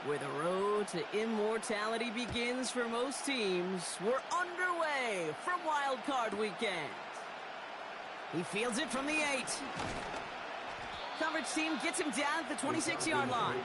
Where the road to immortality begins for most teams, we're underway from Wild Card Weekend. He fields it from the 8. Coverage team gets him down at the 26-yard line.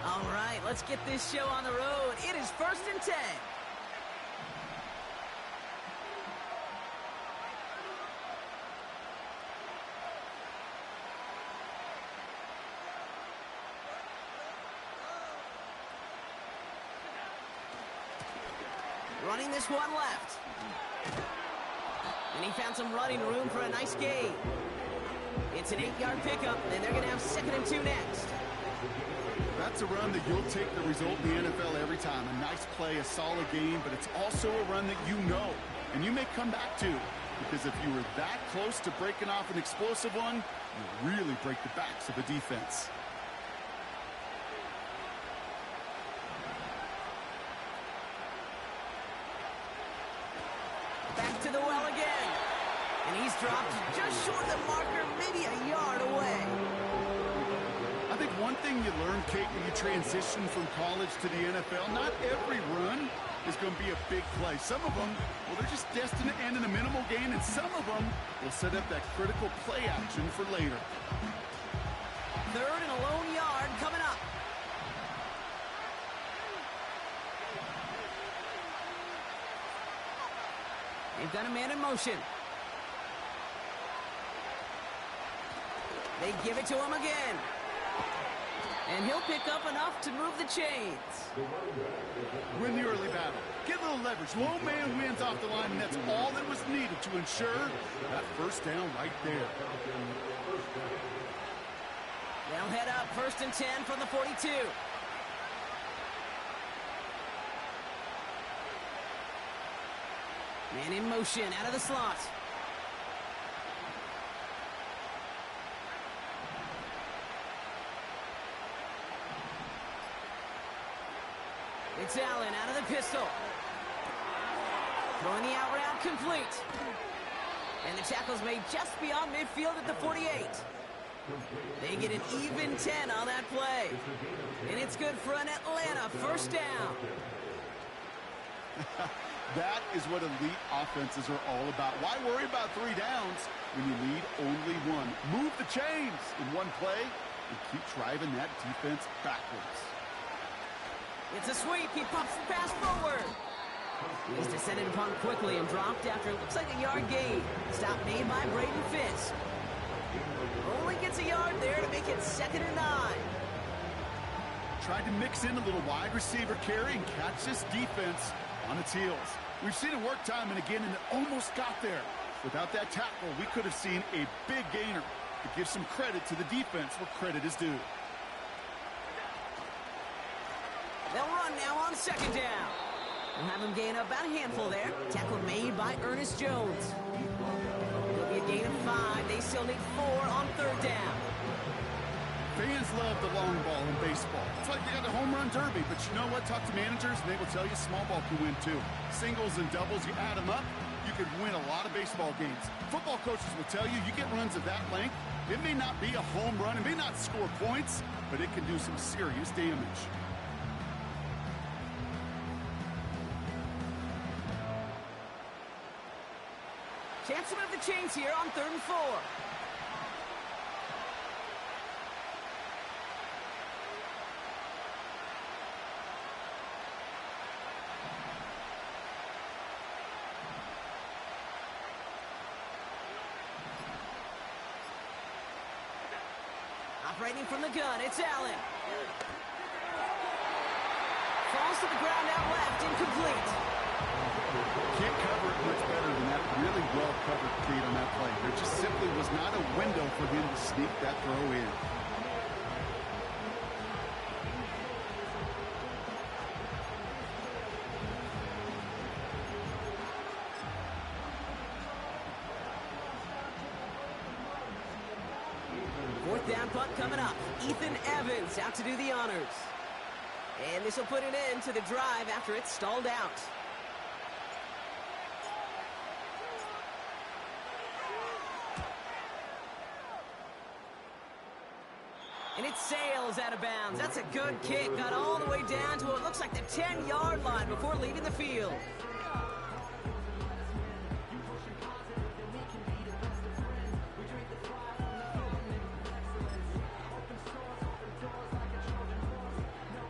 All right, let's get this show on the road. It is 1st and 10. Running this one left. And he found some running room for a nice gain. It's an 8-yard pickup, and they're going to have 2nd and 2 next. That's a run that you'll take the result in the NFL every time. A nice play, a solid game, but it's also a run that you know, and you may come back to. Because if you were that close to breaking off an explosive one, you really break the backs of the defense. Back to the well again. And he's dropped just short of the marker, maybe a yard away. I think one thing you learn, Kate, when you transition from college to the NFL, not every run is going to be a big play. Some of them, well, they're just destined to end in a minimal gain, and some of them will set up that critical play action for later. 3rd and a lone yard coming up. They've got a man in motion. They give it to him again. And he'll pick up enough to move the chains. Win the early battle. Get a little leverage. Low man wins off the line, and that's all that was needed to ensure that 1st down right there. They'll head up 1st and 10 from the 42. Man in motion out of the slot. It's Allen out of the pistol. Throwing the out route complete. And the tackle's made just beyond midfield at the 48. They get an even 10 on that play. And it's good for an Atlanta 1st down. That is what elite offenses are all about. Why worry about 3 downs when you need only one? Move the chains in one play and keep driving that defense backwards. It's a sweep. He pops the pass forward. He's descended upon quickly and dropped after it looks like a yard gain. Stop made by Braden Fisk. Only gets a yard there to make it 2nd and 9. Tried to mix in a little wide receiver carry and catch this defense on its heels. We've seen it work time and again, and it almost got there. Without that tackle, we could have seen a big gainer. To give some credit to the defense where credit is due. They'll run now on second down. We'll have him gain about a handful there. Tackle made by Ernest Jones. It'll be a gain of 5. They still need 4 on third down. Fans love the long ball in baseball. It's like they got the home run derby, but you know what? Talk to managers, and they will tell you small ball can win too. Singles and doubles, you add them up, you could win a lot of baseball games. Football coaches will tell you, you get runs of that length, it may not be a home run, it may not score points, but it can do some serious damage. Chance to move the chains here on 3rd and 4. Operating from the gun, it's Allen. Falls to the ground out left, incomplete. Can't cover it much better than that really well-covered cleat on that play. There just simply was not a window for him to sneak that throw in. Fourth down punt coming up. Ethan Evans out to do the honors. And this will put an end to the drive after it's stalled out. And it sails out of bounds. That's a good kick. Got all the way down to what looks like the 10-yard line before leaving the field.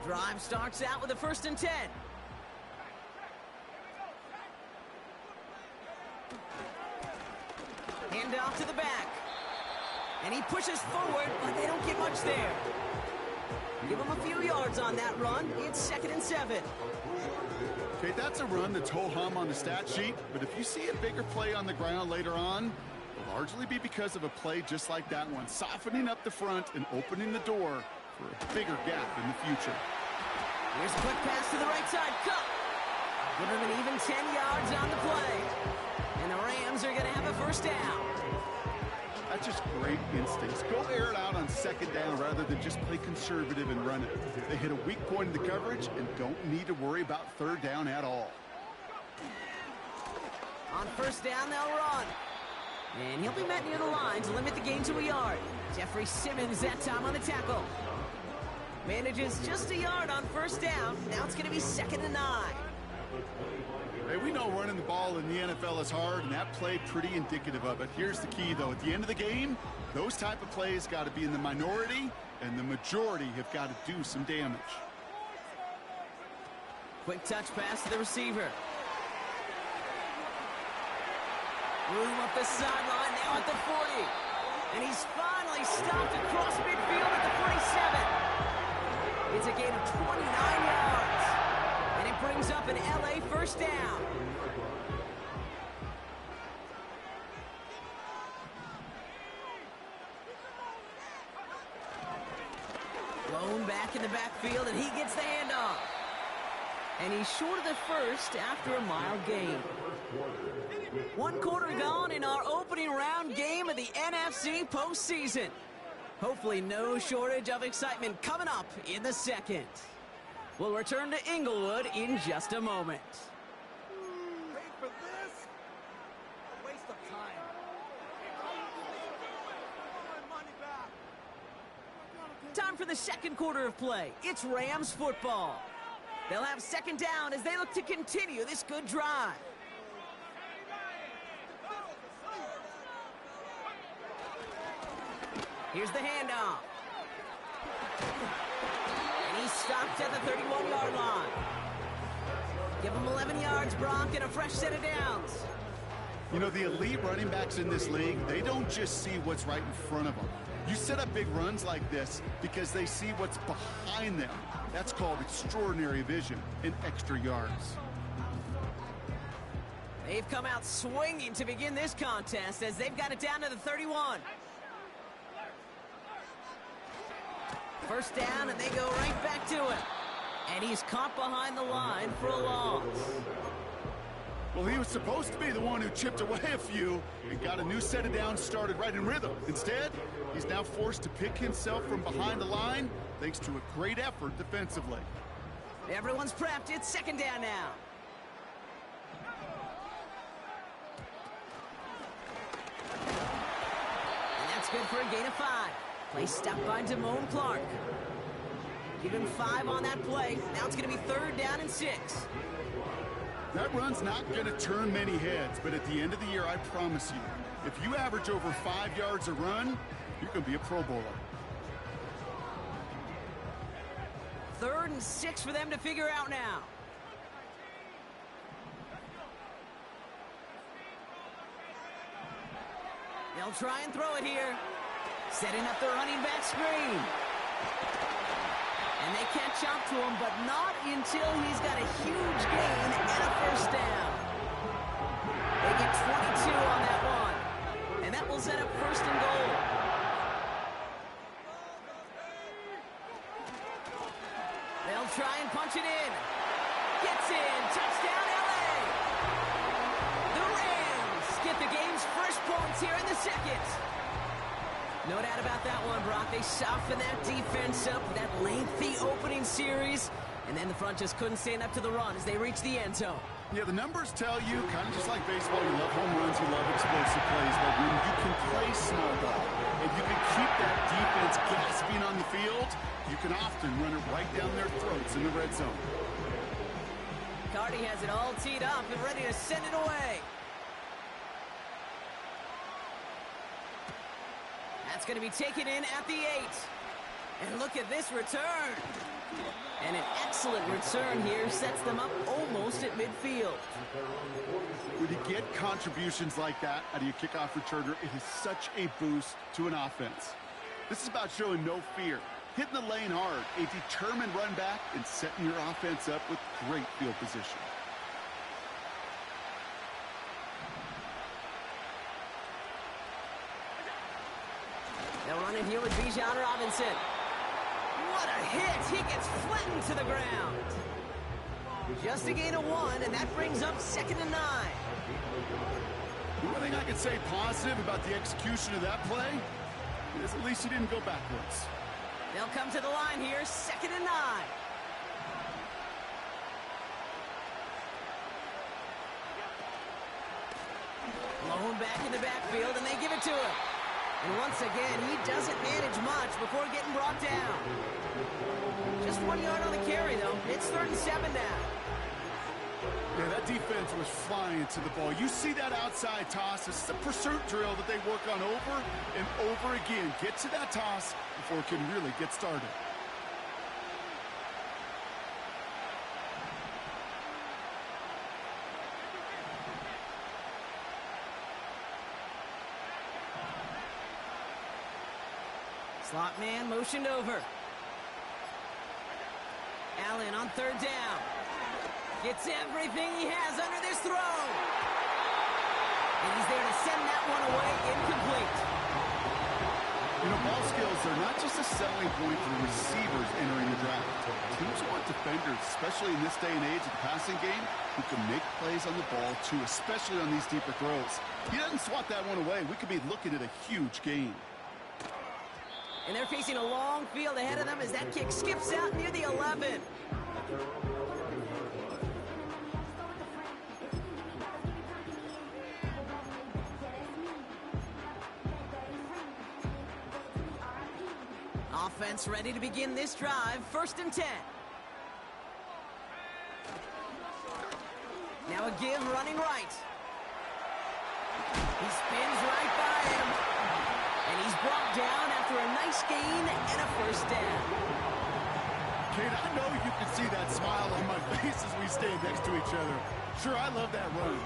Drive starts out with a 1st and 10. Hand off to the back. And he pushes forward, but they don't get much there. Give him a few yards on that run. It's 2nd and 7. Okay, that's a run that's ho-hum on the stat sheet, but if you see a bigger play on the ground later on, it'll largely be because of a play just like that one, softening up the front and opening the door for a bigger gap in the future. Here's a quick pass to the right side. Cup. Give him an even 10 yards on the play. And the Rams are going to have a 1st down. That's just great instincts. Go air it out on 2nd down rather than just play conservative and run it. They hit a weak point in the coverage and don't need to worry about 3rd down at all. On 1st down, they'll run. And he'll be met near the line to limit the gain to a yard. Jeffrey Simmons that time on the tackle. Manages just a yard on 1st down. Now it's going to be 2nd and 9. Hey, we know running the ball in the NFL is hard, and that play pretty indicative of it. Here's the key, though. At the end of the game, those type of plays got to be in the minority, and the majority have got to do some damage. Quick touch pass to the receiver. Room up the sideline, now at the 40. And he's finally stopped across midfield at the 47. It's a gain of 29 yards. And it brings up an LA 1st down. Blown back in the backfield, and he gets the handoff. And he's short of the 1st after a mild gain. 1 quarter gone in our opening round game of the NFC postseason. Hopefully no shortage of excitement coming up in the 2nd. We'll return to Inglewood in just a moment. Pay for this? A waste of time. My money back. Time for the 2nd quarter of play. It's Rams football. They'll have 2nd down as they look to continue this good drive. Here's the handoff. And he's stopped at the 31-yard line. Give him 11 yards, Brock, and a fresh set of downs. You know, the elite running backs in this league, they don't just see what's right in front of them. You set up big runs like this because they see what's behind them. That's called extraordinary vision and extra yards. They've come out swinging to begin this contest as they've got it down to the 31. First down, and they go right back to it. And he's caught behind the line for a loss. Well, he was supposed to be the one who chipped away a few and got a new set of downs started right in rhythm. Instead, he's now forced to pick himself from behind the line thanks to a great effort defensively. Everyone's prepped. It's second down now. And that's good for a gain of 5. Play stopped by Damone Clark. Give him 5 on that play. Now it's going to be third down and 6. That run's not going to turn many heads, but at the end of the year, I promise you, if you average over 5 yards a run, you can be a Pro Bowler. Third and 6 for them to figure out now. They'll try and throw it here. Setting up the running back screen. And they catch up to him, but not until he's got a huge gain and a first down. They get 22 on that one. And that will set up first and goal. They'll try and punch it in. Gets in. Touchdown, LA. The Rams get the game's first points here in the second. No doubt about that one, Brock. They softened that defense up with that lengthy opening series, and then the front just couldn't stand up to the run as they reached the end zone. Yeah, the numbers tell you, kind of just like baseball, you love home runs, you love explosive plays, but when you can play small ball, and you can keep that defense gasping on the field, you can often run it right down their throats in the red zone. Cardi has it all teed up and ready to send it away. That's going to be taken in at the 8. And look at this return. And an excellent return here sets them up almost at midfield. When you get contributions like that out of your kickoff returner, it is such a boost to an offense. This is about showing no fear, hitting the lane hard, a determined run back, and setting your offense up with great field position. They'll run it here with Bijan Robinson. What a hit! He gets flattened to the ground. Just a gain of 1, and that brings up second and 9. The one thing I can say positive about the execution of that play is at least he didn't go backwards. They'll come to the line here, second and 9. Blown back in the backfield, and they give it to him. And once again, he doesn't manage much before getting brought down. Just 1 yard on the carry, though. It's third and 7 now. Yeah, that defense was flying to the ball. You see that outside toss. This is a pursuit drill that they work on over and over again. Get to that toss before it can really get started. Slot man motioned over. Allen on third down. Gets everything he has under this throw. And he's there to send that one away incomplete. You know, ball skills are not just a selling point for receivers entering the draft. Teams want defenders, especially in this day and age of the passing game, who can make plays on the ball too, especially on these deeper throws. He doesn't swat that one away. We could be looking at a huge gain. And they're facing a long field ahead of them as that kick skips out near the 11. Offense ready to begin this drive. First and 10. Now a give running right. He spins right by him. And he's brought down after a nice gain and a first down. Kate, I know you can see that smile on my face as we stand next to each other. Sure, I love that run.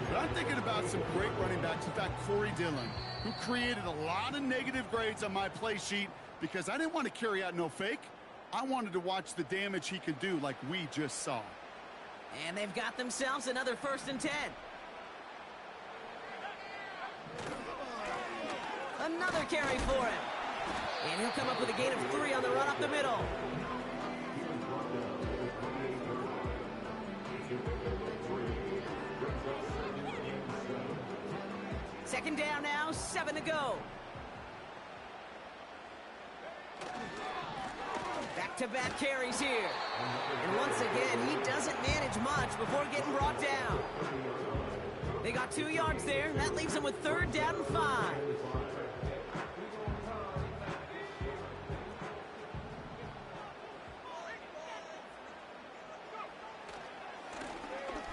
But I'm thinking about some great running backs. In fact, Corey Dillon, who created a lot of negative grades on my play sheet because I didn't want to carry out no fake. I wanted to watch the damage he could do like we just saw. And they've got themselves another first and 10. Another carry for him. And he'll come up with a gain of 3 on the run up the middle. Second down now, 7 to go. Back-to-back carries here. And once again, he doesn't manage much before getting brought down. They got 2 yards there. That leaves them with 3rd down and 5.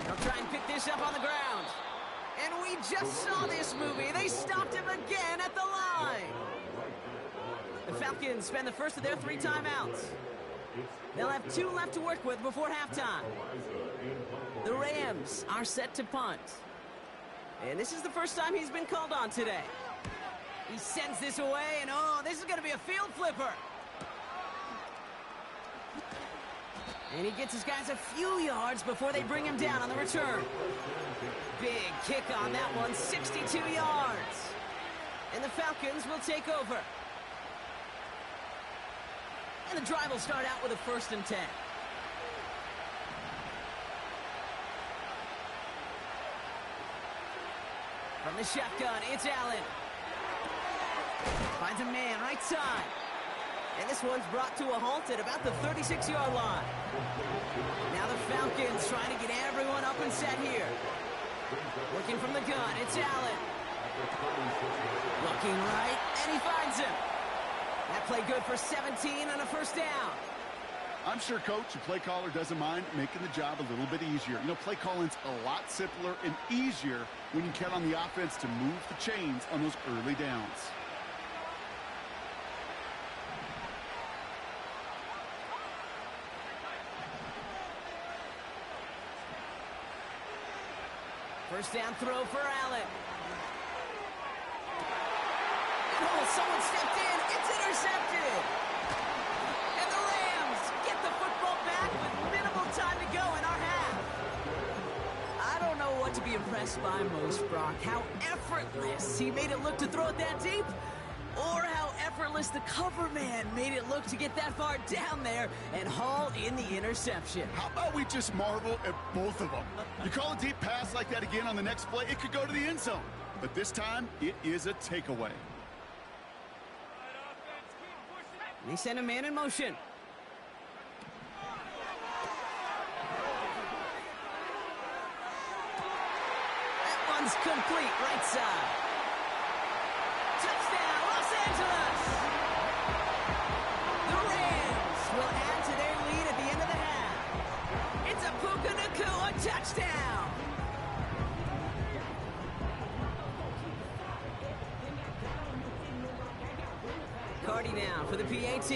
They'll try and pick this up on the ground. And we just saw this movie. They stopped him again at the line. The Falcons spend the first of their 3 timeouts. They'll have 2 left to work with before halftime. The Rams are set to punt. And this is the first time he's been called on today. He sends this away, and oh, this is going to be a field flipper. And he gets his guys a few yards before they bring him down on the return. Big kick on that one, 62 yards. And the Falcons will take over. And the drive will start out with a 1st and 10. From the shotgun, it's Allen. Finds a man right side. And this one's brought to a halt at about the 36-yard line. Now the Falcons trying to get everyone up and set here. Working from the gun, it's Allen. Looking right, and he finds him. That play good for 17 on a 1st down. I'm sure, Coach, the play caller doesn't mind making the job a little bit easier. You know, play calling's a lot simpler and easier when you count on the offense to move the chains on those early downs. First down throw for Allen. Oh, someone stepped in. It's intercepted. And the Rams get the football back with minimal time to go in our half. I don't know what to be impressed by most, Brock. How effortless he made it look to throw it that deep, or how effortless the cover man made it look to get that far down there and haul in the interception. How about we just marvel at both of them? You call a deep pass like that again on the next play, it could go to the end zone. But this time, it is a takeaway. They send a man in motion. That one's complete, right side. Touchdown, Los Angeles! The Rams will add to their lead at the end of the half. It's a Puka Nacua touchdown! Cardi now for the PAT.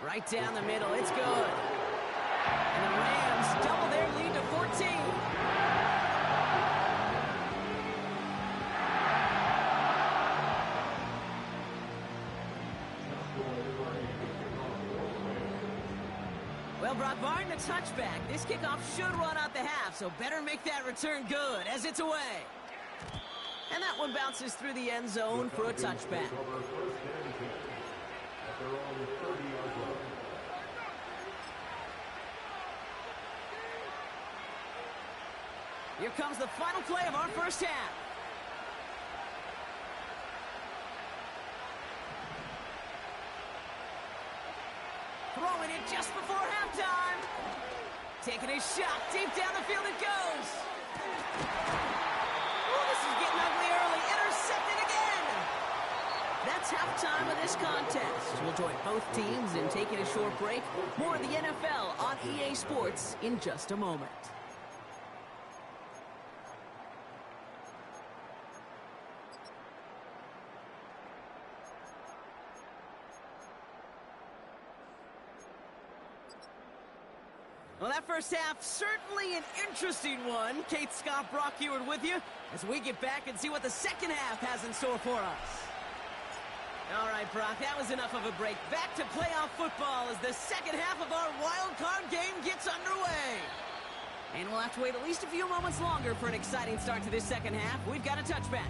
Right down the middle, it's good. And the Rams double their lead to 14. Well, Brock, barring the touchback, this kickoff should run out the half, so better make that return good as it's away. And that one bounces through the end zone for a touchback. Here comes the final play of our first half. Throwing it just before halftime. Taking a shot deep down the field it goes. This is getting ugly early. Intercepted again. That's halftime of this contest. We'll join both teams in taking a short break. More of the NFL on EA Sports in just a moment. Well, that first half, certainly an interesting one. Kate Scott, Brock Huard with you as we get back and see what the second half has in store for us. All right, Brock, that was enough of a break. Back to playoff football as the second half of our wild card game gets underway. And we'll have to wait at least a few moments longer for an exciting start to this second half. We've got a touchback.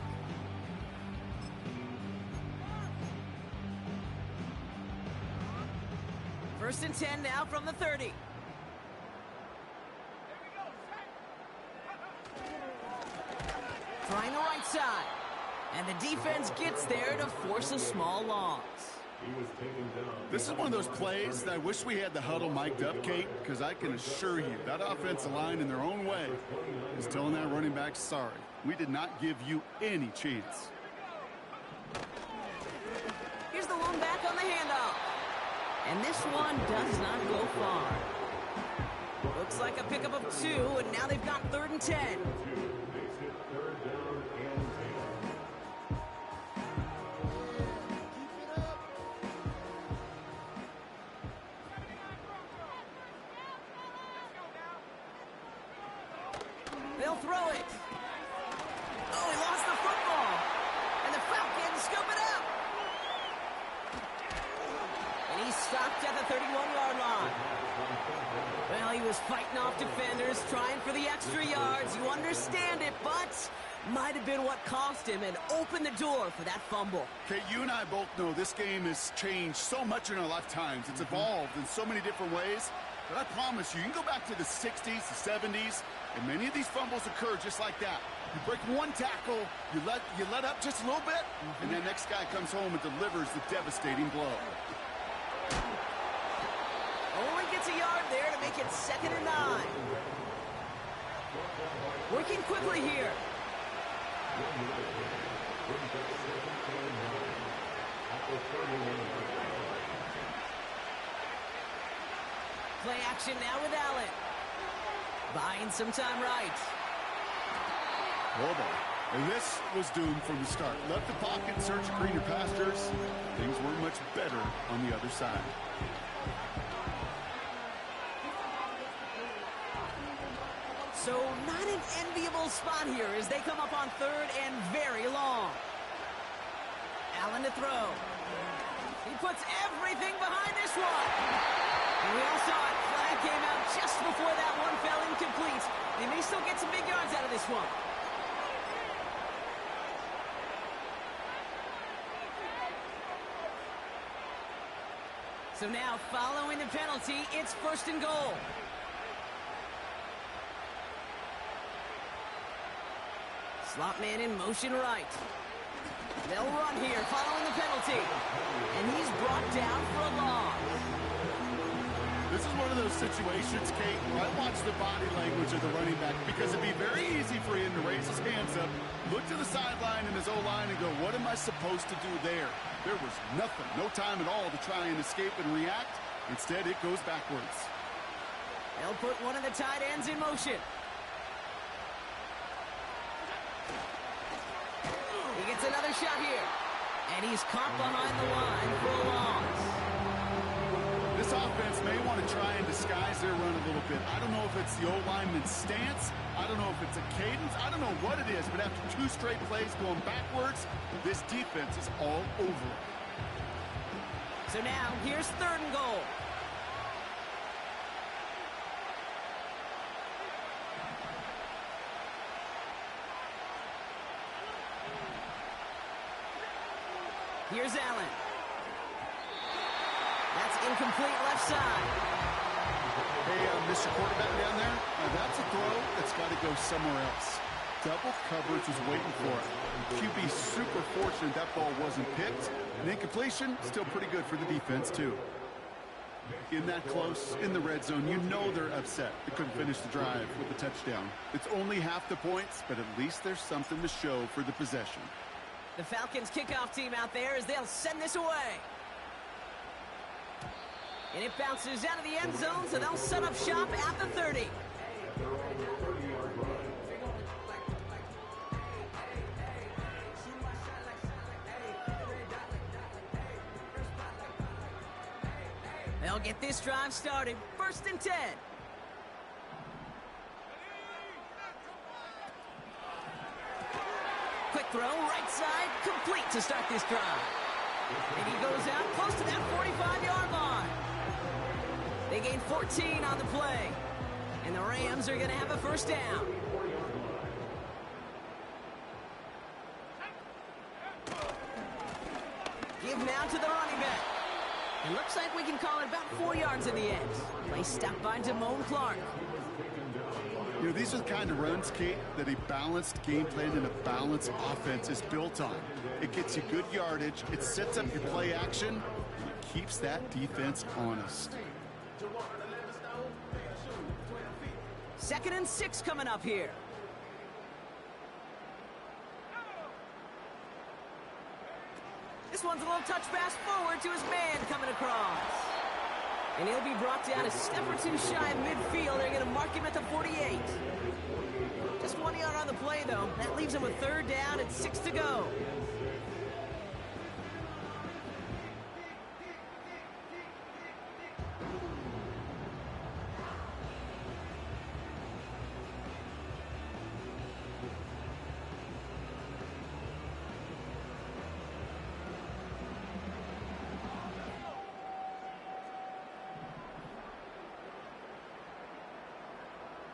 First and 10 now from the 30. Trying the right side. And the defense gets there to force a small loss. This is one of those plays that I wish we had the huddle mic'd up, Kate, because I can assure you that offensive line in their own way is telling that running back, sorry, we did not give you any chance. Here's the one back on the handoff. And this one does not go far. Looks like a pickup of 2, and now they've got 3rd and 10. They'll throw it. Oh, he lost the football. And the Falcons scoop it up. And he's stopped at the 31-yard line. Well, he was fighting off defenders, trying for the extra yards. You understand it, but might have been what cost him and opened the door for that fumble. Okay, you and I both know this game has changed so much in our lifetimes. It's evolved in so many different ways. But I promise you, you can go back to the 60s, the 70s, and many of these fumbles occur just like that. You break one tackle, you let up just a little bit, and the next guy comes home and delivers the devastating blow. Only gets a yard there to make it 2nd and 9. Working quickly here. Play action now with Allen. Buying some time right. Oh boy. And this was doomed from the start. Left the pocket, search greener pastures. Things weren't much better on the other side. So not an enviable spot here as they come up on 3rd and very long. Allen to throw. He puts everything behind this one. And we all saw it. Flag came out just before that one fell incomplete. They may still get some big yards out of this one. So now, following the penalty, it's 1st and goal. Slot man in motion right. They'll run here following the penalty. And he's brought down for a loss. This is one of those situations, Kate, where I watch the body language of the running back because it'd be very easy for him to raise his hands up, look to the sideline and his O-line and go, what am I supposed to do there? There was nothing, no time at all to try and escape and react. Instead, it goes backwards. They'll put one of the tight ends in motion. He gets another shot here. And he's caught behind the line for a loss. This offense may want to try and disguise their run a little bit. I don't know if it's the O-lineman's stance. I don't know if it's a cadence. I don't know what it is, but after 2 straight plays going backwards, this defense is all over it. So now, here's 3rd and goal. Here's Allen. That's incomplete left side. Hey, Mr. Quarterback down there, that's a throw that's got to go somewhere else. Double coverage was waiting for it. QB super fortunate that ball wasn't picked. And incompletion, still pretty good for the defense, too. In that close, in the red zone, you know they're upset. They couldn't finish the drive with the touchdown. It's only half the points, but at least there's something to show for the possession. The Falcons kickoff team out there as they'll send this away. And it bounces out of the end zone, so they'll set up shop at the 30. They'll get this drive started. 1st and 10. Quick throw, right side, complete to start this drive. And he goes out close to that 45-yard line. They gain 14 on the play. And the Rams are going to have a first down. Give now to the running back. It looks like we can call it about 4 yards in the end. Play stopped by Damone Clark. You know, these are the kind of runs, Kate, that a balanced game plan and a balanced offense is built on. It gets you good yardage, it sets up your play action, and it keeps that defense honest. 2nd and 6 coming up here. This one's a little touch pass forward to his man coming across. And he'll be brought down a step or two shy of midfield. They're going to mark him at the 48. Just 1 yard on the play, though. That leaves him with 3rd down and 6 to go.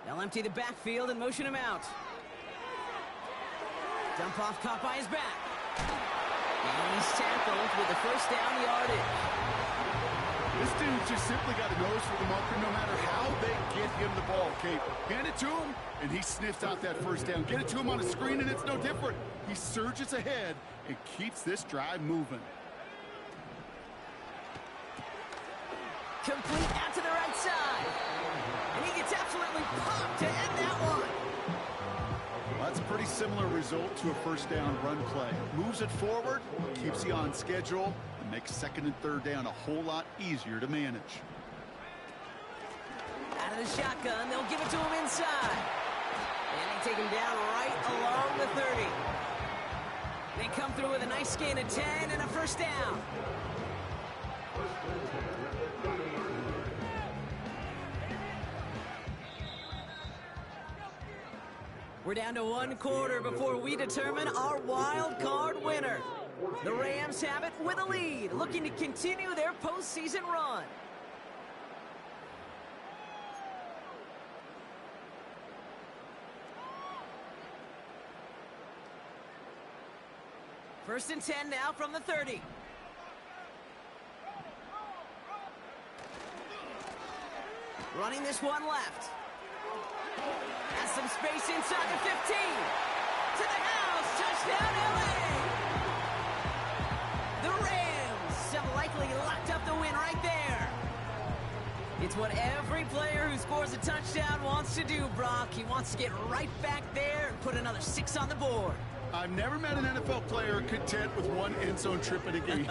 They'll empty the backfield and motion him out. Dump off caught by his back. And he's tackled with the first down yardage. This dude just simply got a nose for the marker no matter how they get him the ball, Kate. Hand it to him, and he sniffs out that first down. Get it to him on a screen, and it's no different. He surges ahead and keeps this drive moving. Complete out to the right side. And he gets absolutely popped to end that one. Well, that's a pretty similar result to a first down run play. Moves it forward, keeps you on schedule, and makes 2nd and 3rd down a whole lot easier to manage. Out of the shotgun, they'll give it to him inside. And they take him down right along the 30. They come through with a nice gain of 10 and a first down. We're down to 1 quarter before we determine our wild card winner. The Rams have it with a lead, looking to continue their postseason run. First and 10 now from the 30. Running this one left. Has some space inside the 15. To the house. Touchdown, LA. The Rams have likely locked up the win right there. It's what every player who scores a touchdown wants to do, Brock. He wants to get right back there and put another 6 on the board. I've never met an NFL player content with 1 end zone trip in a game.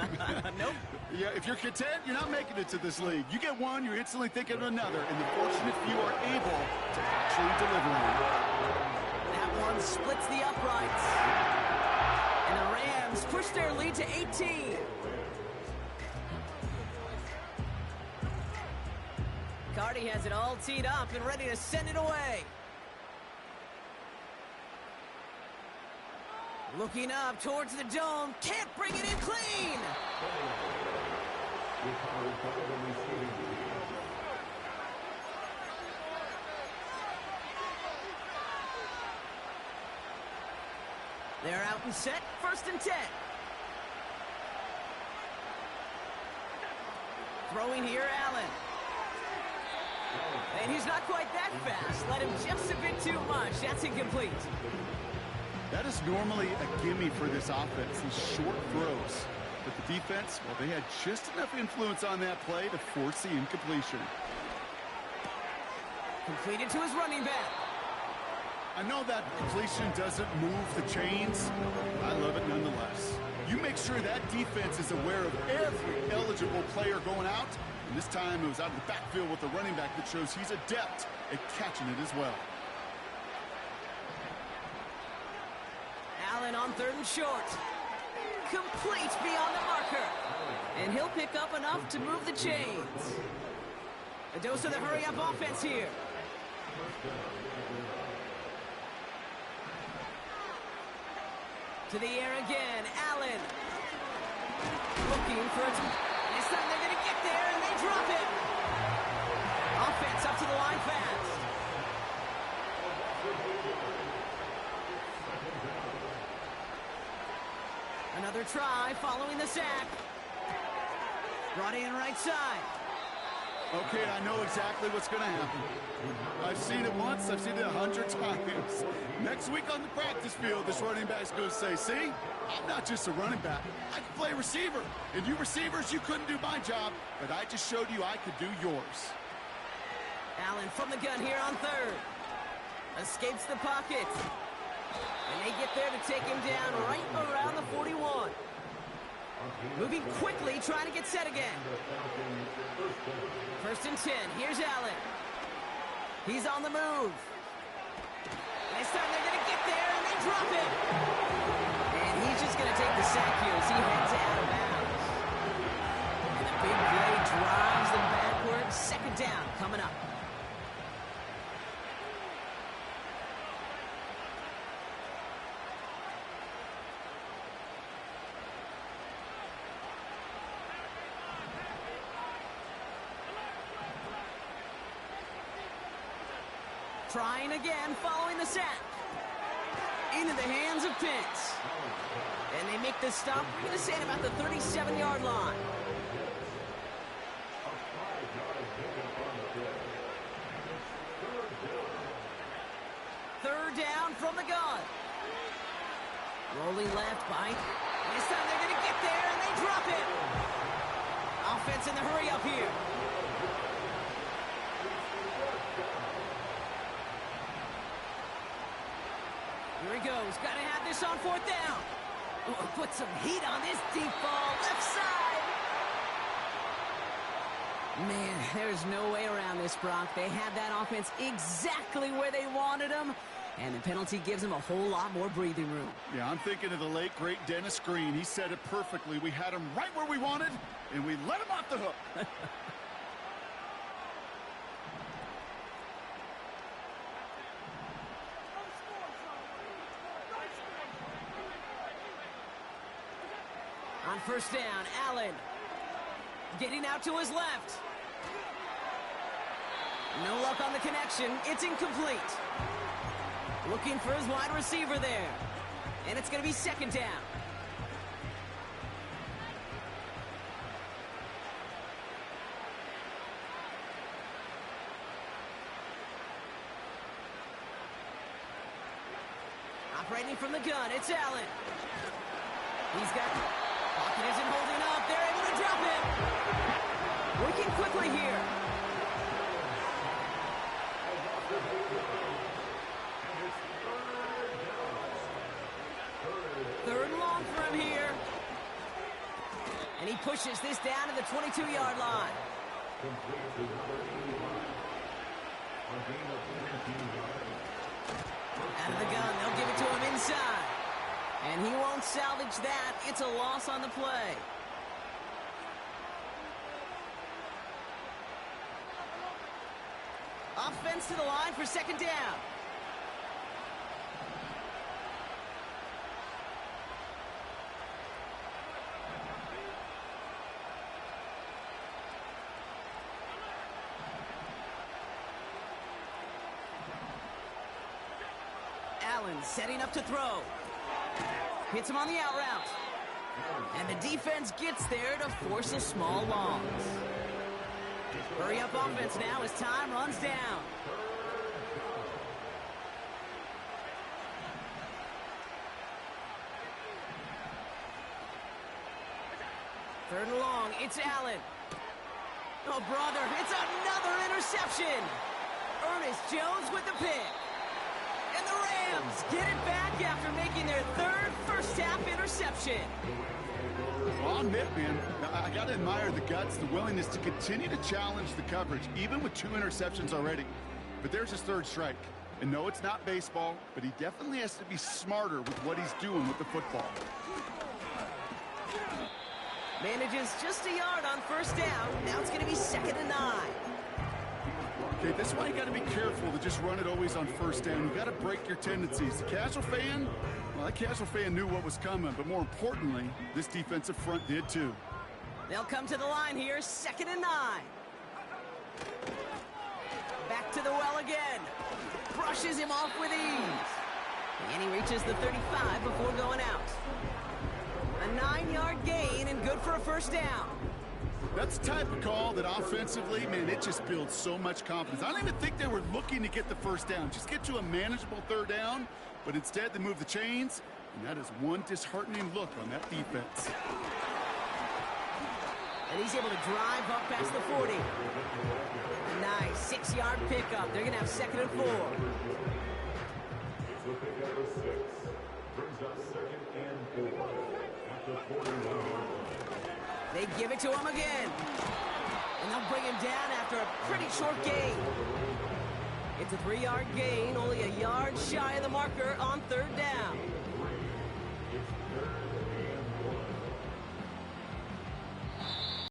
Nope. Yeah, if you're content, you're not making it to this league. You get one, you're instantly thinking of another, and the fortunate few are able to actually deliver on it. That one splits the uprights. And the Rams push their lead to 18. Cardi has it all teed up and ready to send it away. Looking up towards the dome. Can't bring it in clean. They're out and set. 1st and 10. Throwing here, Allen. And he's not quite that fast. Let him just a bit too much. That's incomplete. That is normally a gimme for this offense, these short throws. But the defense, well, they had just enough influence on that play to force the incompletion. Completed to his running back. I know that completion doesn't move the chains. I love it nonetheless. You make sure that defense is aware of every eligible player going out. And this time it was out of the backfield with the running back that shows he's adept at catching it as well. Allen on 3rd and short. Complete beyond the marker. And he'll pick up enough to move the chains. A dose of the hurry-up offense here. To the air again, Allen. Looking for it. This time they're going to get there, and they drop it. Offense up to the line fast. Another try following the sack. Brought in right side. Okay, I know exactly what's going to happen. I've seen it once, I've seen it 100 times. Next week on the practice field, this running back's going to say, see, I'm not just a running back. I can play receiver. And you receivers, you couldn't do my job, but I just showed you I could do yours. Allen from the gun here on third. Escapes the pocket. And they get there to take him down right around the 41. Moving quickly, trying to get set again. First and 10. Here's Allen. He's on the move. This time they're going to get there, and they drop him. And he's just going to take the sack here as he heads out of bounds. And the big play drives them backwards. Second down coming up. Trying again, following the sack. Into the hands of Pitts. And they make the stop, we're going to say at about the 37-yard line. Third down from the gun. Rolling left, bite. This time they're going to get there, and they drop it. Offense in the hurry up here. Here he goes. Got to have this on fourth down. Oh, put some heat on this deep ball. Left side. Man, there's no way around this, Brock. They had that offense exactly where they wanted them, and the penalty gives them a whole lot more breathing room. Yeah, I'm thinking of the late, great Dennis Green. He said it perfectly. We had him right where we wanted, and we let him off the hook. On first down, Allen getting out to his left. No luck on the connection. It's incomplete. Looking for his wide receiver there. And it's going to be second down. Operating from the gun, it's Allen. He's got... Pocket isn't holding up. They're able to drop him. Working quickly here. Third and long for him here. And he pushes this down to the 22-yard line. Out of the gun, they'll give it to him inside. And he won't salvage that. It's a loss on the play. Offense to the line for second down. Allen setting up to throw. Hits him on the out route. And the defense gets there to force a small loss. Hurry up offense now as time runs down. Third and long, it's Allen. Oh, brother, it's another interception. Ernest Jones with the pick. And the Rams get it back after making their third first-half interception. Well, I'll admit, man, I got to admire the guts, the willingness to continue to challenge the coverage, even with 2 interceptions already. But there's his third strike. And no, it's not baseball, but he definitely has to be smarter with what he's doing with the football. Manages just a yard on first down. Now it's going to be 2nd and 9. Okay, that's why you got to be careful to just run it always on first down. You got to break your tendencies. The casual fan, well, that casual fan knew what was coming, but more importantly, this defensive front did too. They'll come to the line here, 2nd and 9. Back to the well again. Brush pushes him off with ease. And he reaches the 35 before going out. A 9-yard gain and good for a first down. That's the type of call that offensively, man, it just builds so much confidence. I don't even think they were looking to get the first down. Just get to a manageable third down, but instead they move the chains, and that is one disheartening look on that defense. And he's able to drive up past the 40. A nice 6-yard pickup. They're going to have 2nd and 4. They give it to him again. And they'll bring him down after a pretty short gain. It's a 3-yard gain, only a yard shy of the marker on 3rd down.